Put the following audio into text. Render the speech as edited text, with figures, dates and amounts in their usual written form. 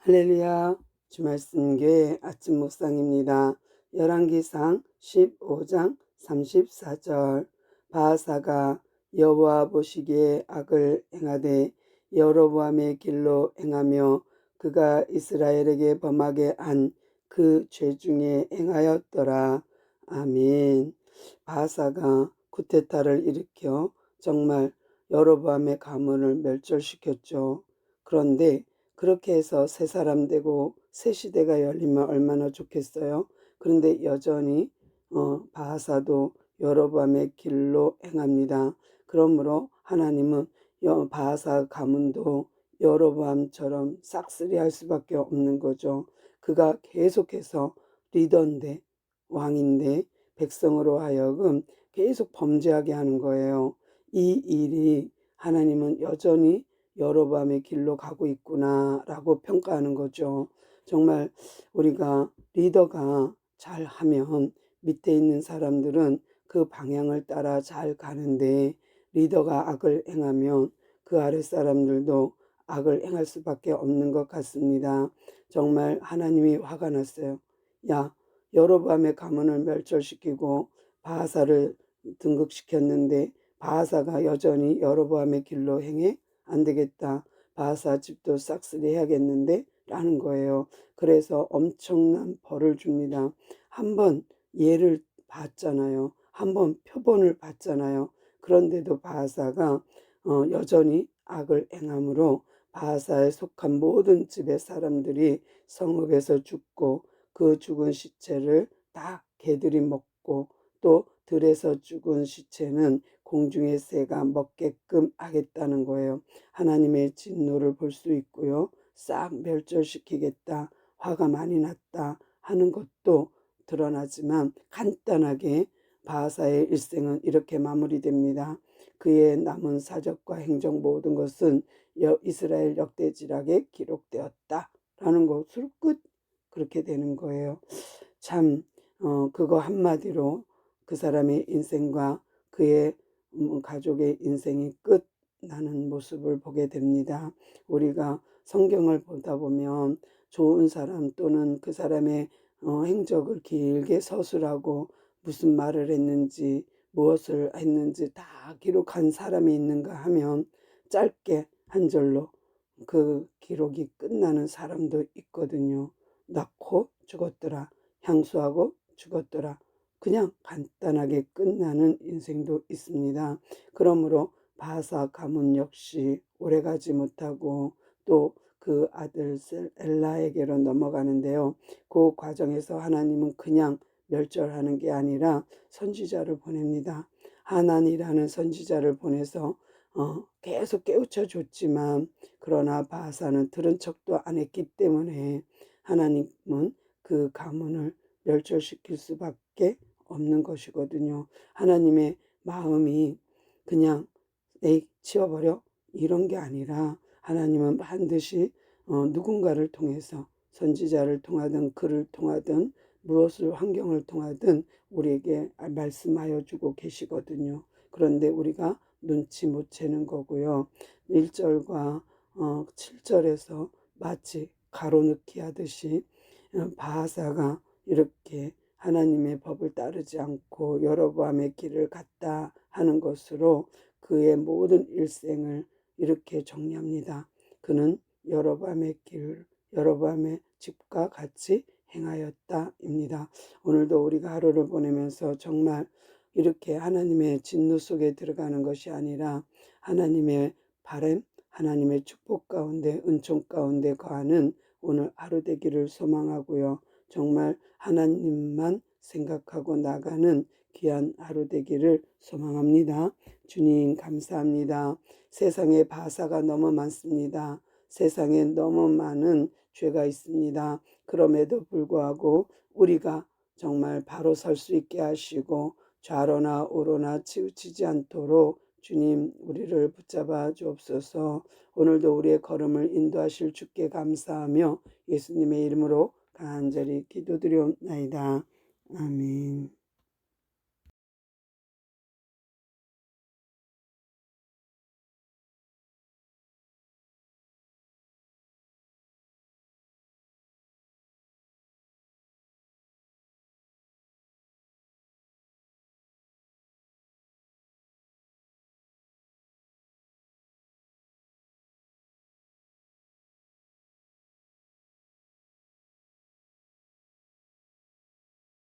할렐루야. 주말씀교회 아침 묵상입니다. 열왕기상 15장 34절. 바하사가 여호와 보시기에 악을 행하되 여로보암의 길로 행하며 그가 이스라엘에게 범하게 한 그 죄 중에 행하였더라. 아멘. 바하사가 쿠데타를 일으켜 정말 여로보암의 가문을 멸절시켰죠. 그런데 그렇게 해서 새 사람 되고 새 시대가 열리면 얼마나 좋겠어요. 그런데 여전히 바하사도 여로보암의 길로 행합니다. 그러므로 하나님은 바하사 가문도 여로보암처럼 싹쓸이할 수밖에 없는 거죠. 그가 계속해서 리더인데, 왕인데 백성으로 하여금 계속 범죄하게 하는 거예요. 이 일이 하나님은 여전히 여로보암의 길로 가고 있구나라고 평가하는 거죠. 정말 우리가 리더가 잘하면 밑에 있는 사람들은 그 방향을 따라 잘 가는데, 리더가 악을 행하면 그 아래 사람들도 악을 행할 수밖에 없는 것 같습니다. 정말 하나님이 화가 났어요. 야, 여로보암의 가문을 멸절시키고 바하사를 등극시켰는데 바하사가 여전히 여로보암의 길로 행해? 안 되겠다. 바하사 집도 싹쓸이 해야겠는데? 라는 거예요. 그래서 엄청난 벌을 줍니다. 한번 예를 봤잖아요. 한번 표본을 봤잖아요. 그런데도 바하사가 여전히 악을 행함으로 바하사에 속한 모든 집의 사람들이 성읍에서 죽고, 그 죽은 시체를 다 개들이 먹고, 또 들에서 죽은 시체는 공중의 새가 먹게끔 하겠다는 거예요. 하나님의 진노를 볼 수 있고요. 싹 멸절시키겠다, 화가 많이 났다 하는 것도 드러나지만, 간단하게 바하사의 일생은 이렇게 마무리됩니다. 그의 남은 사적과 행정 모든 것은 이스라엘 역대지락에 기록되었다 라는 것으로 끝, 그렇게 되는 거예요. 참 그거 한마디로 그 사람의 인생과 그의 가족의 인생이 끝나는 모습을 보게 됩니다. 우리가 성경을 보다 보면 좋은 사람 또는 그 사람의 행적을 길게 서술하고 무슨 말을 했는지 무엇을 했는지 다 기록한 사람이 있는가 하면 짧게 한 절로 그 기록이 끝나는 사람도 있거든요. 낳고 죽었더라, 향수하고 죽었더라, 그냥 간단하게 끝나는 인생도 있습니다. 그러므로 바하사 가문 역시 오래가지 못하고 또 그 아들 엘라에게로 넘어가는데요. 그 과정에서 하나님은 그냥 멸절하는 게 아니라 선지자를 보냅니다. 하난이라는 선지자를 보내서 계속 깨우쳐 줬지만, 그러나 바하사는 들은 척도 안 했기 때문에 하나님은 그 가문을 멸절시킬 수밖에 없는 것이거든요. 하나님의 마음이 그냥 에이 치워버려 이런 게 아니라, 하나님은 반드시 누군가를 통해서, 선지자를 통하든 글을 통하든 무엇을 환경을 통하든 우리에게 말씀하여 주고 계시거든요. 그런데 우리가 눈치 못 채는 거고요. 1절과 7절에서 마치 가로넣기 하듯이 바하사가 이렇게 하나님의 법을 따르지 않고 여로보암의 길을 갔다 하는 것으로 그의 모든 일생을 이렇게 정리합니다. 그는 여로보암의 길, 여로보암의 집과 같이 행하였다입니다. 오늘도 우리가 하루를 보내면서 정말 이렇게 하나님의 진노 속에 들어가는 것이 아니라 하나님의 바람, 하나님의 축복 가운데, 은총 가운데 거하는 오늘 하루 되기를 소망하고요. 정말 하나님만 생각하고 나가는 귀한 하루 되기를 소망합니다. 주님 감사합니다. 세상에 바사가 너무 많습니다. 세상에 너무 많은 죄가 있습니다. 그럼에도 불구하고 우리가 정말 바로 설 수 있게 하시고 좌로나 우로나 치우치지 않도록 주님 우리를 붙잡아 주옵소서. 오늘도 우리의 걸음을 인도하실 주께 감사하며 예수님의 이름으로 간절히 기도드리옵나이다. 아멘.